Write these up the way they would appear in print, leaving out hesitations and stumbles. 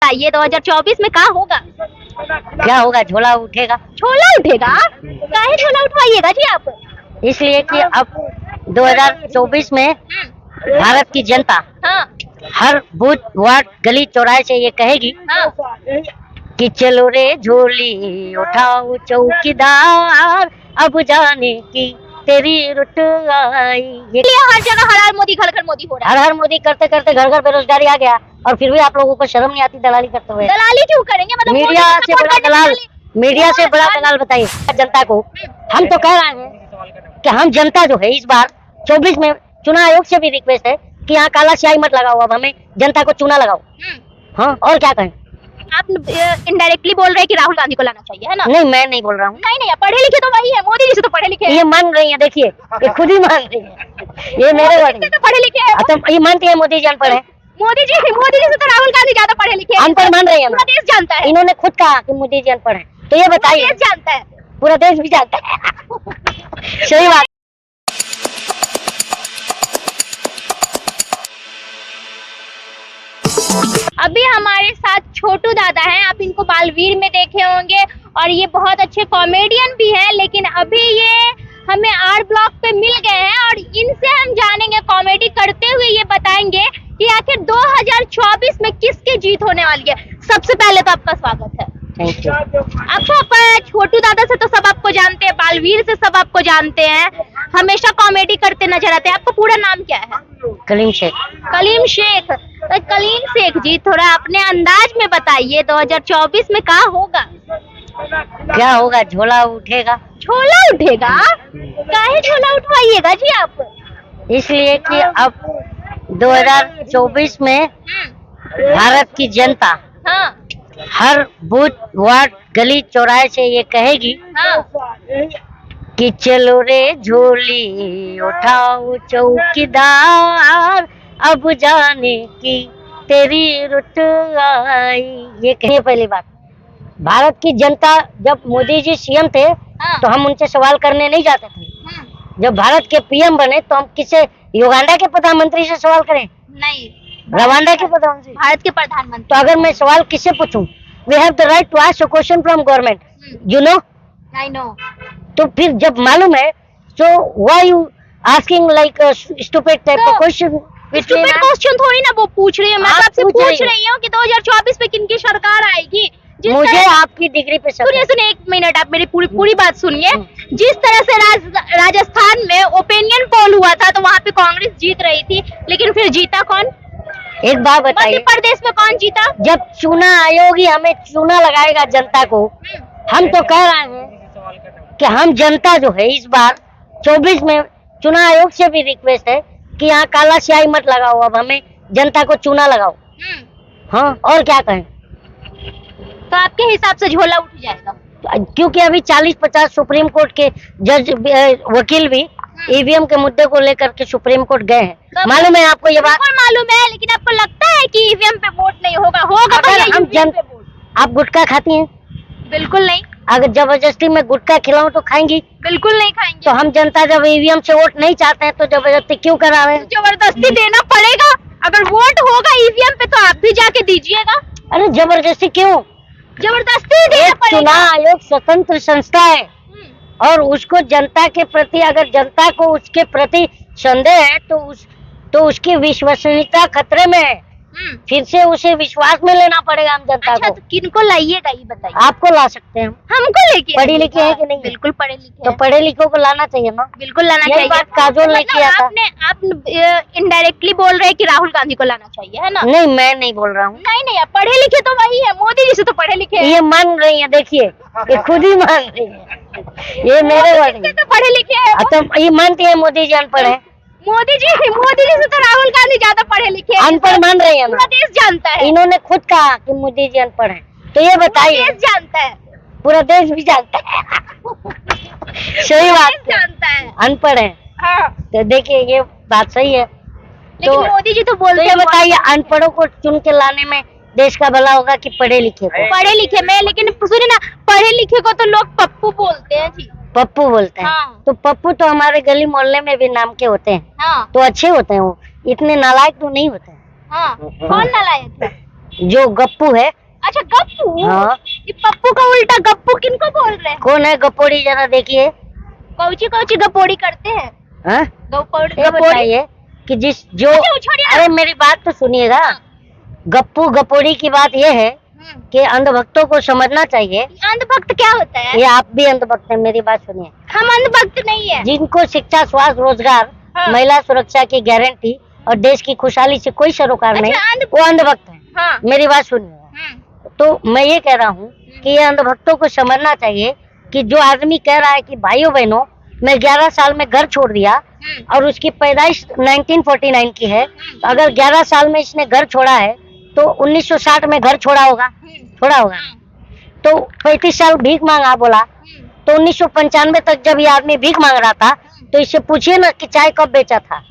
बताइए 2024 में क्या होगा? क्या होगा? झोला उठेगा। छोला उठेगा? काहे छोला उठवाइएगा जी आप? इसलिए कि अब 2024 में भारत की जनता हाँ हर बूथ वार्ड गली चौराहे से ये कहेगी हाँ कि चलो रे झोली उठाओ चौकीदार, अब जाने की तेरी रुट आई। ये हर जगह हर हर मोदी घर घर मोदी हो रहा है। हर हर मोदी करते करते घर घर बेरोजगारी आ गया, और फिर भी आप लोगों को शर्म नहीं आती दलाली करते हुए? दलाली क्यों करेंगे? मतलब मीडिया से बड़ा दलाल, मीडिया से बड़ा दलाल बताइए जनता को। हम तो कह रहे हैं कि हम जनता जो है इस बार 24 में चुनाव आयोग से भी रिक्वेस्ट है कि यहाँ काला स्याही मत लगाओ, अब हमें जनता को चुना लगाओ। हाँ, और क्या कहें? आप इनडायरेक्टली बोल रहे हैं कि राहुल गांधी को लाना चाहिए, है ना? नहीं, मैं नहीं बोल रहा हूँ। नहीं, पढ़े लिखे तो वही है, मोदी जी से तो पढ़े लिखे हैं। ये मान रही है, देखिए ये खुद ही मान रही है, ये मेरे वर्ड तो पढ़े लिखे हैं। तो ये मानती है मोदी जी अनपढ़ है? मोदी जी से तो राहुल गांधी ज्यादा पढ़े लिखे हैं। अनपढ़ मान रही है? पूरा देश जानता है। इन्होंने खुद कहा कि मोदी जी अनपढ़ है, तो ये बताइए। देश जानता है, पूरा देश भी जानता है। सही बात। अभी हमारे साथ छोटू दादा हैं, आप इनको बालवीर में देखे होंगे और ये बहुत अच्छे कॉमेडियन भी हैं, लेकिन अभी ये हमें आर ब्लॉक पे मिल गए हैं और इनसे हम जानेंगे, कॉमेडी करते हुए ये बताएंगे कि आखिर 2024 में किसकी जीत होने वाली है। सबसे पहले तो आपका स्वागत है। Thank you. आपको छोटू दादा से तो सब आपको जानते हैं, बालवीर से सब आपको जानते हैं, हमेशा कॉमेडी करते नजर आते हैं। आपका पूरा नाम क्या है? कलीम शेख। कलीम शेख। तो कलीम शेख जी, थोड़ा अपने अंदाज में बताइए 2024 में क्या होगा? क्या होगा? झोला उठेगा। छोला उठेगा? काहे छोला उठवाइएगा जी आप? इसलिए कि अब 2024 में भारत की जनता हाँ हर बूथ वार्ड गली चौराहे से ये कहेगी हाँ कि चलो रे झोली उठाओ चौकीदार, अब जाने की तेरी रुट आई। ये कहिए पहली बात। भारत की जनता, जब मोदी जी सीएम थे हाँ। तो हम उनसे सवाल करने नहीं जाते थे। जब भारत के पीएम बने तो हम किससे, युगांडा के प्रधानमंत्री से सवाल करें? नहीं, रवांडा के प्रधानमंत्री, भारत के प्रधानमंत्री। तो अगर मैं सवाल किससे पूछूं? We have the right to ask a question from government, you know. I know. तो फिर जब मालूम है, so why you asking like a stupid type of question? Stupid question थोड़ी ना वो पूछ रही है, मैं आप आपसे पूछ पूछ रही हूँ कि 2024 में किनकी सरकार आएगी। मुझे आपकी डिग्री पे शक है। सुनिए 1 मिनट, आप मेरी पूरी बात सुनिए। जिस तरह से राजस्थान में ओपिनियन पोल हुआ था तो वहाँ पे कांग्रेस जीत रही थी, लेकिन फिर जीता कौन? एक बात बताइए, मध्य प्रदेश में कौन जीता? जब चुना आयोग ही हमें चुना लगाएगा जनता को, हम तो कह रहे हैं कि हम जनता जो है इस बार 24 में चुनाव आयोग से भी रिक्वेस्ट है कि यहाँ काला स्याही मत लगाओ, अब हमें जनता को चुना लगाओ। हाँ, और क्या कहें? तो आपके हिसाब से झोला उठ जाएगा? क्योंकि अभी 40-50 सुप्रीम कोर्ट के जज वकील भी ईवीएम के मुद्दे को लेकर के सुप्रीम कोर्ट गए हैं। मालूम है आपको ये बात? मालूम है, लेकिन आपको लगता है कि ईवीएम पे वोट नहीं होगा? अगर हम आप गुटखा खाती हैं? बिल्कुल नहीं। अगर जबरदस्ती में गुटखा खिलाऊं तो खाएंगी? बिल्कुल नहीं खाएंगे। तो हम जनता जब ईवीएम से वोट नहीं चाहते हैं तो जबरदस्ती क्यों करा रहे हैं? जबरदस्ती देना पड़ेगा। अगर वोट होगा ईवीएम पे तो आप भी जाके दीजिएगा। अरे जबरदस्ती क्यों? जबरदस्ती देना पड़ेगा। चुनाव आयोग स्वतंत्र संस्था है और उसको जनता के प्रति, अगर जनता को उसके प्रति संदेह है तो उसकी विश्वसनीयता खतरे में है। फिर से उसे विश्वास में लेना पड़ेगा हम जनता को। तो किनको लाइएगा ये बताइए? आपको ला सकते हैं। हमको लेके? पढ़ी लिखी है कि नहीं? बिल्कुल पढ़े लिखे। तो पढ़े लिखों को लाना चाहिए ना। बिल्कुल लाना चाहिए। बात काजोल ने किया था। आप इनडायरेक्टली बोल रहे हैं कि राहुल गांधी को लाना चाहिए, है ना? नहीं, मैं नहीं बोल रहा हूँ। नहीं, आप पढ़े लिखे तो वही है, मोदी जी से तो पढ़े लिखे हैं। ये मान रही है, देखिए ये खुद ही मान रही है, ये मेरे वर्ड है। तो पढ़े लिखे हैं। तो ये मानती है मोदी जी अनपढ़ है? मोदी जी से तो राहुल गांधी ज्यादा पढ़े लिखे हैं। अनपढ़ मान रही है ना? पूरा देश जानता है। इन्होंने खुद कहा कि मोदी जी अनपढ़ है, तो ये बताइए। देश जानता है, पूरा देश भी जानता है। सही बात जानता है, अनपढ़ है। हाँ। तो देखिए ये बात सही है। लेकिन तो मोदी जी तो बोलते ये बताइए, अनपढ़ों को चुन के लाने में देश का भला होगा कि पढ़े लिखे को? पढ़े लिखे में, लेकिन सुनिए ना, पढ़े लिखे को तो लोग पप्पू बोलते हैं जी। पप्पू बोलते हैं? हाँ। तो पप्पू तो हमारे गली मोहल्ले में भी नाम के होते हैं। हाँ। तो अच्छे होते हैं, वो इतने नालायक तो नहीं होते हैं। हाँ। कौन नालायक है? जो गप्पू है। अच्छा गप्पू। हाँ। ये पप्पू का उल्टा गप्पू किनको बोल रहे हैं? कौन है गपोड़ी, जरा देखिए। कौची कौची गपोड़ी करते हैं? हाँ? गपोड़ी ये गपोड़ी। बताइए कि जिस जो अच्छा, वो छोड़िए ना। अरे मेरी बात तो सुनिएगा। गप्पू गपोड़ी की बात ये है कि अंधभक्तों को समझना चाहिए। अंधभक्त क्या होता है? ये आप भी अंधभक्त हैं, मेरी बात सुनिए। हम अंधभक्त नहीं है। जिनको शिक्षा, स्वास्थ्य, रोजगार, हाँ। महिला सुरक्षा की गारंटी और देश की खुशहाली से कोई सरोकार अच्छा, नहीं, वो अंधभक्त है। हाँ। मेरी बात सुनिए। तो मैं ये कह रहा हूँ कि ये अंधभक्तों को समझना चाहिए कि जो आदमी कह रहा है कि भाइयों बहनों मैं 11 साल में घर छोड़ दिया और उसकी पैदाइश 1949 की है, तो अगर 11 साल में इसने घर छोड़ा है तो 1960 में घर छोड़ा होगा, तो 35 साल भीख मांगा बोला, तो 1995 तक जब ये आदमी भीख मांग रहा था तो इससे पूछिए ना कि चाय कब बेचा था।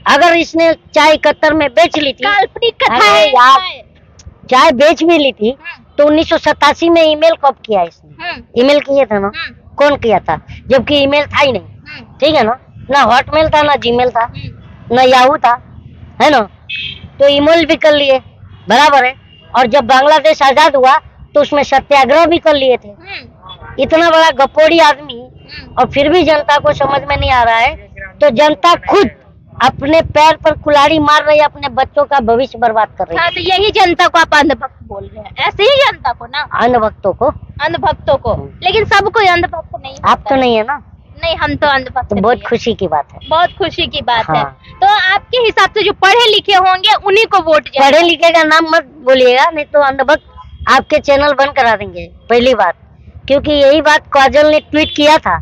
अगर इसने चाय 71 में बेच ली थी, काल्पनिक कथा अरे है यार, चाय बेच भी ली थी तो 1987 में ईमेल कब किया इसने? ईमेल किए थे ना, कौन किया था? जबकि ईमेल था ही नहीं, ठीक है ना हॉटमेल था, ना जीमेल था, ना याहू था, है ना? तो ईमेल भी कर लिए, बराबर है। और जब बांग्लादेश आजाद हुआ तो उसमें सत्याग्रह भी कर लिए थे। इतना बड़ा गपोड़ी आदमी और फिर भी जनता को समझ में नहीं आ रहा है, तो जनता खुद अपने पैर पर कुल्हाड़ी मार रही है, अपने बच्चों का भविष्य बर्बाद कर रही है। हाँ, तो यही जनता को आप अंधभक्त बोल रहे हैं, ऐसे ही जनता को ना, अंधभक्तों को, अंधभक्तों को। लेकिन सब कोई अंधभक्त नहीं होता आप तो है। नहीं है ना? नहीं, हम तो अंधभक्त तो नहीं बहुत है। खुशी की बात है। बहुत खुशी की बात है। हाँ। तो आपके हिसाब से जो पढ़े लिखे होंगे उन्हीं को वोट जाएगा। पढ़े लिखे का नाम मत बोलिएगा, नहीं तो अंधभक्त आपके चैनल बंद करा देंगे, पहली बात। क्योंकि यही बात काजल ने ट्वीट किया था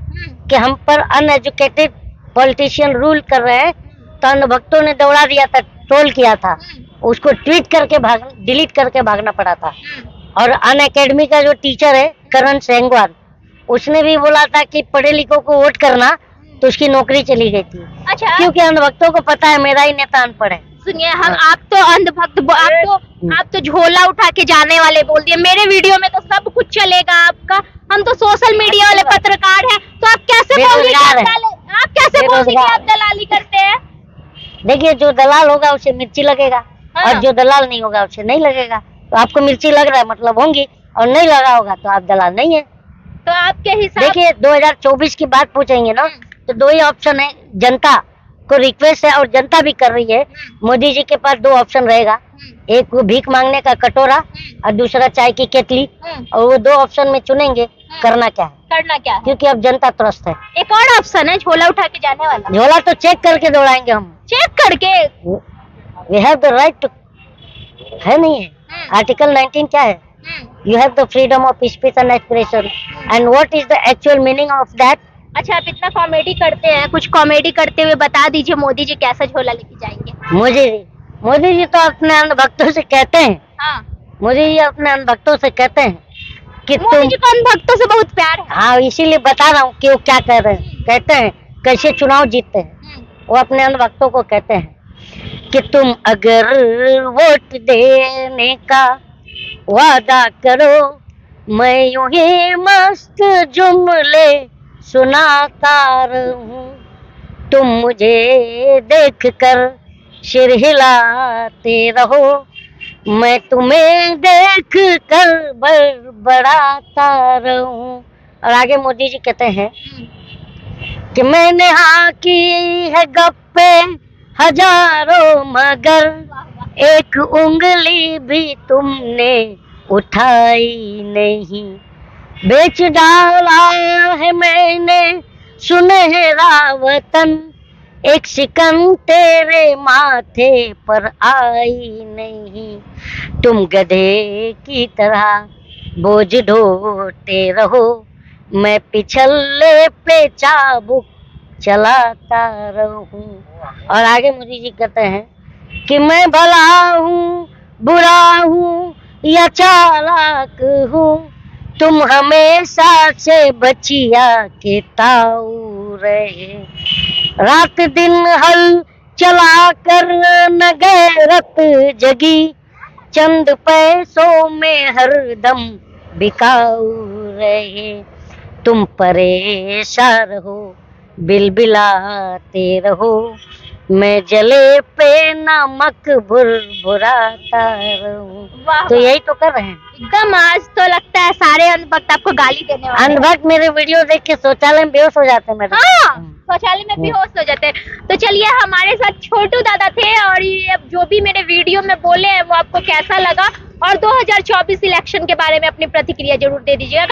कि हम पर अनएजुकेटेड पॉलिटिशियन रूल कर रहे हैं, तो अंधभक्तों ने दौड़ा दिया था, ट्रोल किया था, उसको ट्वीट करके डिलीट करके भागना पड़ा था। और अन अकेडमी का जो टीचर है करण सेंगवार, उसने भी बोला था कि पढ़े लिखों को वोट करना, तो उसकी नौकरी चली गई थी। अच्छा, क्योंकि अंधभक्तों को पता है मेरा ही नेता अनपढ़ है। सुनिए, हम आप तो अंधभक्त, आप तो झोला उठा के जाने वाले बोल दिए। मेरे वीडियो में तो सब कुछ चलेगा आपका, हम तो सोशल मीडिया वाले पत्रकार हैं, तो आप कैसे बोल रहे कि आप दलाली करते हैं? देखिए, जो दलाल होगा उसे मिर्ची लगेगा, हाँ। और जो दलाल नहीं होगा उसे नहीं लगेगा। तो आपको मिर्ची लग रहा है मतलब होंगी, और नहीं लगा होगा तो आप दलाल नहीं है। तो आपके हिसाब, देखिए 2024 की बात पूछेंगे ना, तो दो ही ऑप्शन है। जनता को रिक्वेस्ट है और जनता भी कर रही है, मोदी जी के पास दो ऑप्शन रहेगा, एक वो भीख मांगने का कटोरा और दूसरा चाय की केतली, और वो दो ऑप्शन में चुनेंगे करना क्या है, करना क्या है? क्योंकि अब जनता त्रस्त है। एक और ऑप्शन है झोला उठा के जाने वाला। झोला तो चेक करके दौड़ाएंगे हम, चेक करके। We have the right to, है नहीं है? आर्टिकल 19 क्या है? You have the freedom of speech and expression. And what is the actual meaning of that? अच्छा, आप इतना कॉमेडी करते हैं, कुछ कॉमेडी करते हुए बता दीजिए मोदी जी कैसा झोला लेके जाएंगे? मोदी जी तो अपने अनभक्तों से कहते हैं, हाँ, मोदी जी अपने अनभक्तों से कहते हैं कि मोदी जी को अनभक्तों से बहुत प्यार है। हाँ, इसीलिए बता रहा हूँ कि वो क्या कह रहे हैं। कहते हैं कैसे चुनाव जीतते हैं, वो अपने अनभक्तों को कहते हैं कि तुम अगर वोट देने का वादा करो, मैं यूं ही मस्त जुमले सुनाता रहूं, तुम मुझे देखकर सिर हिलाते रहो, मैं तुम्हें देखकर बड़बड़ाता रहूं। और आगे मोदी जी कहते हैं कि मैंने हाँ की है गप्पे हजारों, मगर एक उंगली भी तुमने उठाई नहीं, बेच डाला है मैंने सुनहरा वतन, एक शिकन तेरे माथे पर आई नहीं, तुम गधे की तरह बोझ ढोते रहो, मैं पिछले पे चाबुक चलाता रहूं। और आगे मोदी जी कहते हैं कि मैं भला हूँ, बुरा हूँ या चालाक हूँ, तुम हमेशा से बचिया के ताऊ रहे, रात दिन हल चला कर न गैरत जगी, चंद पैसों में हरदम बिकाऊ रहे, तुम परेशान रहो बिलबिलाते रहो, मैं जले पे नमक भुराता रहूं। वाह तो यही तो कर रहे हैं। एकदम। आज तो लगता है सारे अंधभक्त आपको गाली देने वाले हैं। अंधभक्त मेरे वीडियो देख के शौचालय में बेहोश हो जाते हैं मेरे। हाँ, शौचालय में बेहोश हो जाते हैं। तो चलिए, हमारे साथ छोटू दादा थे और ये जो भी मेरे वीडियो में बोले हैं वो आपको कैसा लगा, और 2024 इलेक्शन के बारे में अपनी प्रतिक्रिया जरूर दे दीजिएगा।